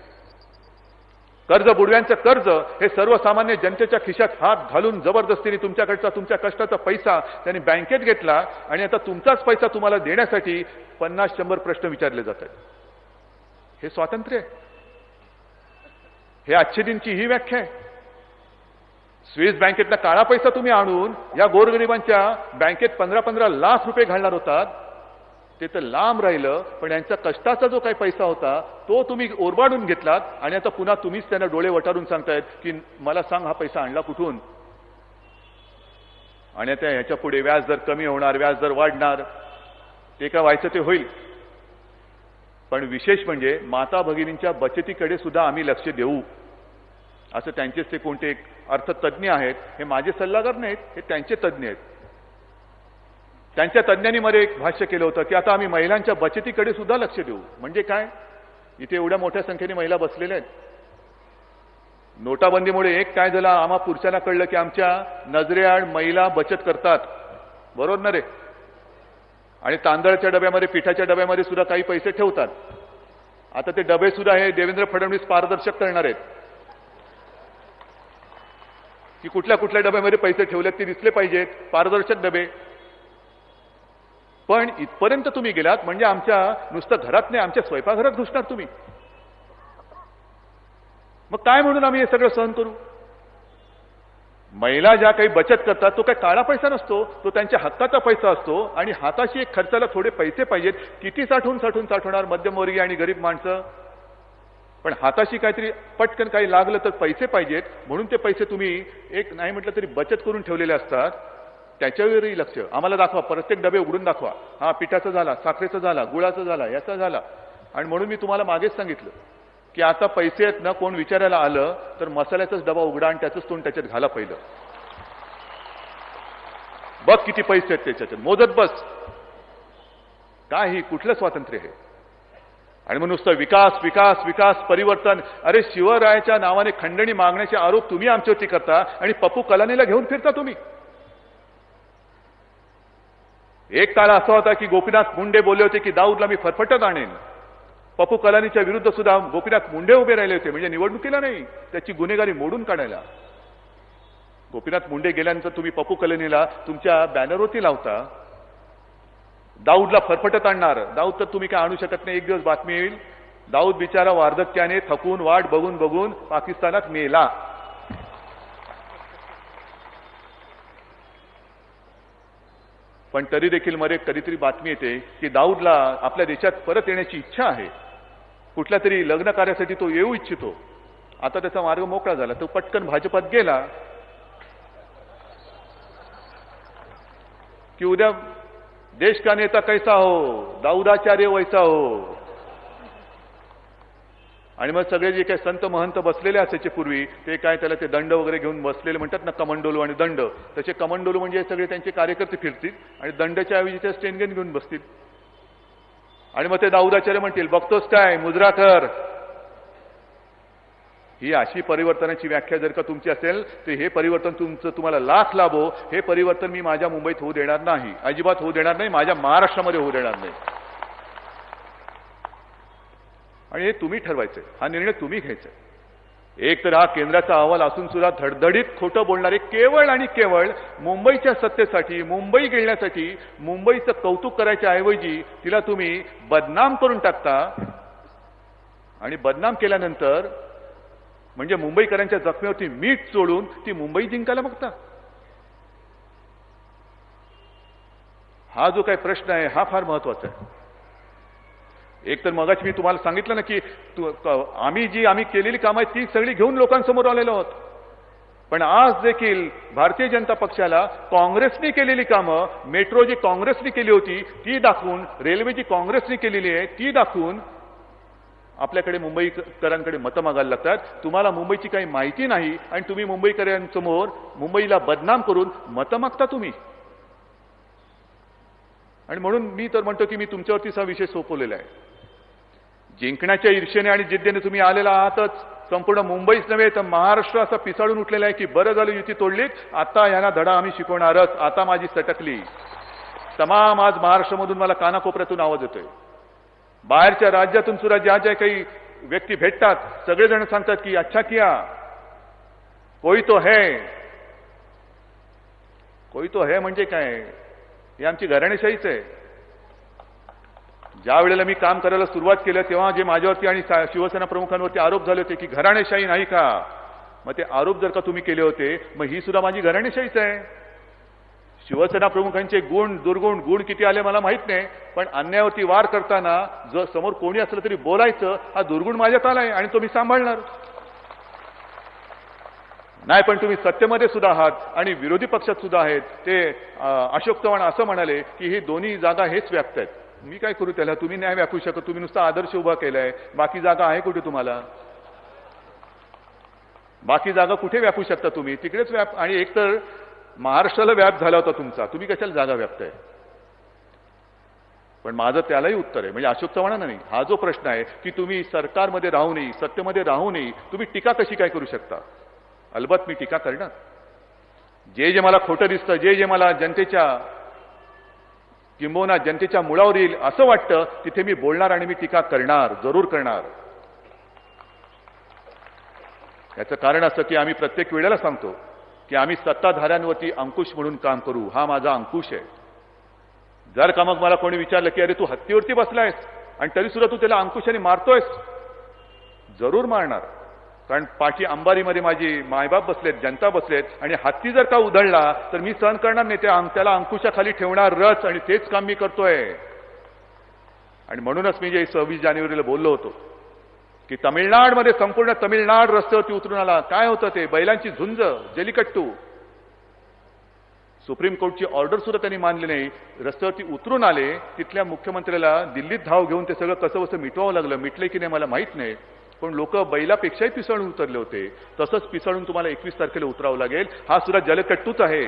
कर्ज बुडव्यांचं कर्ज हे सर्वसामान्य जनतेच्या खिशात हात घालून जबरदस्तीने तुमच्या कष्टाचा पैसा त्यांनी बँकेत घेतला आणि आता तुमचाच पैसा तुम्हाला देण्यासाठी 50-100 प्रश्न विचारले जात आहेत. हे स्वातंत्र्य आहे? हे आजचे दिनची ही व्याख्या आहे? स्विस बँकेतला काळा पैसा तुम्ही आणून या गोरगरिबांच्या बँकेत 15-15 लाख रुपये घालणार होतात, ते तर लांब राहिलं, पण यांचा कष्टाचा जो काही पैसा होता तो तुम्ही ओरबाडून घेतलात आणि आता पुन्हा तुम्हीच त्यांना डोळे वटारून सांगतायत की मला सांग हा पैसा आणला कुठून. आणि आता ह्याच्या पुढे व्याज दर कमी होणार, व्याज दर वाढणार, ते काय व्हायचं ते होईल. पण विशेष म्हणजे माता भगिनींच्या बचतीकडे सुद्धा आम्ही लक्ष देऊ असं त्यांचेच ते कोणते एक अर्थतज्ञ आहेत, हे माझे सल्लागार नाहीत, हे त्यांचे तज्ज्ञ आहेत. त्यांच्या तज्ज्ञांनी मध्ये एक भाष्य केलं होतं की आता आम्ही महिलांच्या बचतीकडे सुद्धा लक्ष देऊ. म्हणजे काय? इथे एवढ्या मोठ्या संख्येने महिला बसलेल्या आहेत. नोटाबंदीमुळे एक काय झालं, आम्हा पुरुषांना कळलं की आमच्या नजरेआड महिला बचत करतात, बरोबर ना रे? आणि तांदळाच्या डब्यामध्ये, पिठाच्या डब्यामध्ये सुद्धा काही पैसे ठेवतात. आता ते डबे सुद्धा हे देवेंद्र फडणवीस पारदर्शक करणार आहेत की कुठल्या कुठल्या डब्यामध्ये पैसे ठेवलेत ते दिसले पाहिजेत, पारदर्शक डबे. पण इथपर्यंत तुम्ही गेलात म्हणजे आमच्या नुसतं घरात नाही, आमच्या स्वयंपाकघरात घुसणार तुम्ही. मग काय म्हणून आम्ही हे सगळं सहन करू? महिला ज्या काही बचत करतात तो काही काळा पैसा नसतो, तो त्यांच्या हक्काचा पैसा असतो. आणि हाताशी एक खर्चाला थोडे पैसे पाहिजेत. किती साठवणार मध्यमवर्गीय आणि गरीब माणसं? पण हाताशी काहीतरी पटकन काही लागलं तर पैसे पाहिजेत, म्हणून ते पैसे तुम्ही एक नाही म्हटलं तरी बचत करून ठेवलेले असतात. त्याच्यावरही लक्ष. आम्हाला दाखवा, प्रत्येक डबे उघडून दाखवा, हा पिठाचा झाला, साखरेचा झाला, गुळाचा झाला, याचा झाला. आणि म्हणून मी तुम्हाला मागेच सांगितलं की आता पैसे आहेत ना, कोण विचारायला आलं तर मसाल्याचाच डबा उघडा आणि त्याचंच तोंड त्याच्यात घाला पहिलं. बघ किती पैसे आहेत त्याच्यात, मोजत बस. काय ही कुठलं स्वातंत्र्य आहे? आणि मग नुसतं विकास विकास विकास, परिवर्तन. अरे शिवरायाच्या नावाने खंडणी मागण्याचे आरोप तुम्ही आमच्यावरती करता आणि पप्पू कलानीला घेऊन फिरता तुम्ही. एक काळ असा होता की गोपीनाथ मुंडे बोलले होते की दाऊदला मी फरफटत आणेन. पप्पू कलानीच्या विरुद्ध सुद्धा गोपीनाथ मुंडे उभे राहिले होते, म्हणजे निवडणुकीला नाही, त्याची गुन्हेगारी मोडून काढायला. गोपीनाथ मुंडे गेल्यानंतर तुम्ही पप्पू कलानीला तुमच्या बॅनरवरती लावता. दाऊदला फरफटत आणणार. दाऊद तर तुम्ही काय आणू शकत नाही. एक दिवस बातमी येईल, दाऊद बिचारा वार्धक्याने थकून वाट बघून बघून पाकिस्तानात मेला. पण तरी देखील मध्ये कधीतरी बातमी येते की दाऊदला आपल्या देशात परत येण्याची इच्छा आहे, कुठल्या तरी लग्न कार्यासाठी तो येऊ इच्छितो. आता त्याचा मार्ग मोकळा झाला, तो पटकन भाजपात गेला की उद्या देश का नेता कैसा हो, दाऊदाचार्य वैसा हो. आणि मग सगळे जे काही संत महंत बसलेले असायचे पूर्वी, ते काय त्याला ते दंड वगैरे घेऊन बसलेले म्हणतात ना, कमंडोलू आणि दंड. तसे कमंडोलू म्हणजे सगळे त्यांचे कार्यकर्ते फिरतील आणि दंडाच्या ऐवजी त्या स्टेनगन घेऊन बसतील. आणि मग ते दाऊदाचार्य म्हणतील, बघतोस काय, मुजरा कर. ही अशी परिवर्तनाची व्याख्या जर का तुमची असेल तर हे परिवर्तन तुम्हाला लाख लाभो, हे परिवर्तन मी माझ्या मुंबईत होऊ देणार नाही, अजिबात होऊ देणार नाही, माझ्या महाराष्ट्रामध्ये होऊ देणार नाही. आणि हे तुम्ही ठरवायचंय, हा निर्णय तुम्ही घ्यायचा. एक तर हा केंद्राचा अहवाल असून सुद्धा धडधडीत खोटं बोलणारे केवळ आणि केवळ मुंबईच्या सत्तेसाठी, मुंबई गिळण्यासाठी, मुंबईचं कौतुक करायच्या ऐवजी तिला तुम्ही बदनाम करून टाकता. आणि बदनाम केल्यानंतर म्हणजे मुंबईकरांच्या जखमेवरती मीठ चोळून ती मुंबई जिंकायला बघता. हा जो काही प्रश्न आहे हा फार महत्वाचा आहे. एक तर मगाशी मी तुम्हाला सांगितलं ना की आम्ही केलेली कामं आहेत ती सगळी घेऊन लोकांसमोर आलेलो आहोत. पण आज देखील भारतीय जनता पक्षाला काँग्रेसने केलेली कामं, मेट्रो जी काँग्रेसने केली होती ती दाखवून, रेल्वे जी काँग्रेसने केलेली आहे ती दाखवून आपल्याकडे मुंबईकरांकडे मतं मागायला लागतात. तुम्हाला मुंबईची काही माहिती नाही आणि तुम्ही मुंबईकरांसमोर मुंबईला बदनाम करून मतं मागता तुम्ही. आणि म्हणून मी तर म्हणतो की मी तुमच्यावरतीच हा विषय सोपवलेला आहे. जिंकण्याच्या ईर्षेने आणि जिद्दीने तुम्ही आलेला आहातच. संपूर्ण मुंबईच नव्हे तर महाराष्ट्र असा पिसाळून उठलेला आहे की बरं झालं युती तोडलीत, आता यांना धडा आम्ही शिकवणारच. आता माझी सटकली. तमाम आज महाराष्ट्रामधून मला कानाकोपऱ्यातून आवाज येतोय. बाहेरच्या राज्यातून सुद्धा ज्या ज्या काही व्यक्ती भेटतात, सगळेजण सांगतात की अच्छा किया, कोई तो है म्हणजे काय? ही आमची घराणेशाहीच आहे. ज्या वेळेला मी काम करायला सुरुवात केलं तेव्हा जे माझ्यावरती आणि शिवसेना प्रमुखांवरती आरोप झाले होते की घराणेशाही नाही का, मग ते आरोप जर का तुम्ही केले होते, मग ही सुद्धा माझी घराणेशाहीच आहे. शिवसेना प्रमुखांचे गुण दुर्गुण, गुण किती आले मला माहित नाही, पण अन्यायावरती वार करताना जर समोर कोणी असलं तरी बोलायचं, हा दुर्गुण माझ्यात आलाय आणि तो मी सांभाळणार नाही. पण तुम्ही सत्तेमध्ये सुद्धा आहात आणि विरोधी पक्षात सुद्धा आहेत. ते अशोक चव्हाण असं म्हणाले की ही दोन्ही जागा हेच व्याप्त आहेत. मी काय करू त्याला? तुम्ही नाही व्यापू शकत, तुम्ही नुसता आदर्श उभा केलाय. बाकी जागा आहे कुठे तुम्हाला? बाकी जागा कुठे व्यापू शकता तुम्ही? तिकडेच व्याप. आणि एकतर महाराष्ट्राला व्याप झाला होता तुमचा, तुम्ही कशाला जागा व्यापताय? पण माझं त्यालाही उत्तर आहे, म्हणजे अशोक चव्हाणांना नाही. हा जो प्रश्न आहे की तुम्ही सरकारमध्ये राहूनही, सत्तेमध्ये राहूनही तुम्ही टीका कशी काय करू शकता? अलबत्त मी टीका करणार. जे मला खोटं दिसतं, जे मला जनतेच्या किंबहुना जनतेच्या मुळावर येईल असं वाटतं, तिथे मी बोलणार आणि मी टीका करणार, जरूर करणार. याचं कारण असं की आम्ही प्रत्येक वेळेला सांगतो की आम्ही सत्ताधाऱ्यांवरती अंकुश म्हणून काम करू. हा माझा अंकुश आहे. जर का मग मला कोणी विचारलं की अरे तू हत्तीवरती बसलायस आणि तरी सुद्धा तू त्याला अंकुशाने मारतोयस, जरूर मारणार. कारण पाठी अंबारीमध्ये माझी मायबाप बसलेत, जनता बसलेत, आणि हत्ती जर का उधळला तर मी सहन करणार नाही. त्याला अंकुशाखाली ठेवणार रच, आणि तेच काम मी करतोय. आणि म्हणूनच मी जे 26 जानेवारीला बोललो होतो की तमिळनाडमध्ये संपूर्ण तमिळनाड रस्त्यावरती उतरून आला. काय होतं ते? बैलांची झुंज, जलिकट्टू. सुप्रीम कोर्टची ऑर्डर सुद्धा त्यांनी मानली नाही. रस्त्यावरती उतरून आले. तिथल्या मुख्यमंत्र्याला दिल्लीत धाव घेऊन ते सगळं कसं कसं मिटवावं लागलं. मिटलंय की नाही मला माहित नाही, पण लोक बैलापेक्षाही पिसाळून उतरले होते. तसंच पिसाळून तुम्हाला 21 तारखेला उतरावं लागेल. हा सुद्धा जलकट्टूच आहे.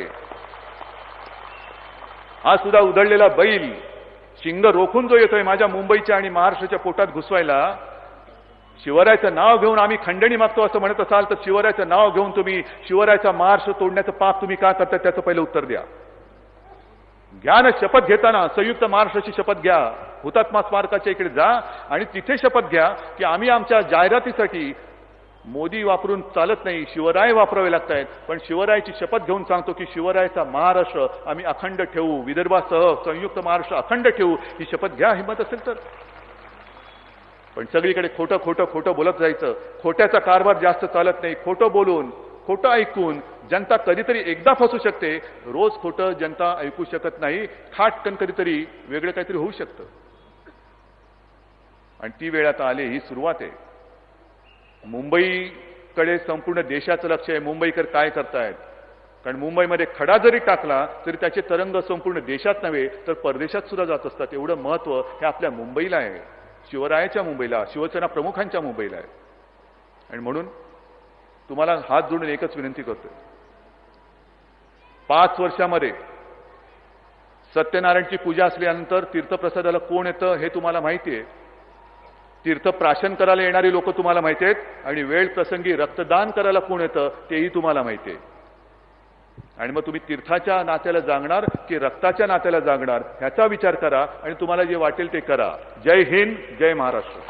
हा सुद्धा उधळलेला बैल, शिंग रोखून जो येतोय माझ्या मुंबईच्या आणि महाराष्ट्राच्या पोटात घुसवायला. शिवरायाचं नाव घेऊन आम्ही खंडणी मागतो असं म्हणत असाल तर शिवरायाचं नाव घेऊन तुम्ही शिवरायाचा महाराष्ट्र तोडण्याचं पाप तुम्ही का करता त्याचं पहिलं उत्तर द्या. घ्या ना शपथ घेताना, संयुक्त महाराष्ट्राची शपथ घ्या. हुतात्मा स्मारकाच्या इकडे जा आणि तिथे शपथ घ्या की आम्ही आमच्या जाहिरातीसाठी मोदी वापरून चालत नाही, शिवराय वापरावे लागत आहेत. पण शिवरायाची शपथ घेऊन सांगतो की शिवरायाचा महाराष्ट्र आम्ही अखंड ठेवू, विदर्भासह संयुक्त महाराष्ट्र अखंड ठेवू. ही शपथ घ्या हिंमत असेल तर. पण सगळीकडे खोटं खोटं खोटं बोलत जायचं. खोट्याचा कारभार जास्त चालत नाही. खोटं बोलून, खोटं ऐकून जनता कधीतरी एकदा फसू शकते. रोज खोटं जनता ऐकू शकत नाही. खाटकन कधीतरी वेगळं काहीतरी होऊ शकतं. आणि ती वेळ आता आली. ही सुरुवात आहे. मुंबईकडे संपूर्ण देशाचं लक्ष आहे. मुंबईकर काय करतायत? कारण मुंबईमध्ये खडा जरी टाकला तरी त्याचे तरंग संपूर्ण देशात नव्हे तर परदेशात सुद्धा जात असतात. एवढं महत्व हे आपल्या मुंबईला आहे, शिवरायाच्या मुंबईला, शिवसेना प्रमुखांच्या मुंबईला आहे. आणि म्हणून तुम्हाला हात जोडून एकच विनंती करतोय. 5 वर्षामध्ये सत्यनारायणची पूजा असल्यानंतर तीर्थप्रसादाला कोण येतं हे तुम्हाला माहिती आहे. तीर्थप्राशन करायला येणारी लोक तुम्हाला माहिती आहेत. आणि वेळ प्रसंगी रक्तदान करायला कोण येतं तेही तुम्हाला माहिती आहे. आणि मग तुम्ही तीर्थाच्या नात्याला जागणार की रक्ताच्या नात्याला जागणार ह्याचा विचार करा आणि तुम्हाला जे वाटेल ते करा. जय हिंद, जय महाराष्ट्र.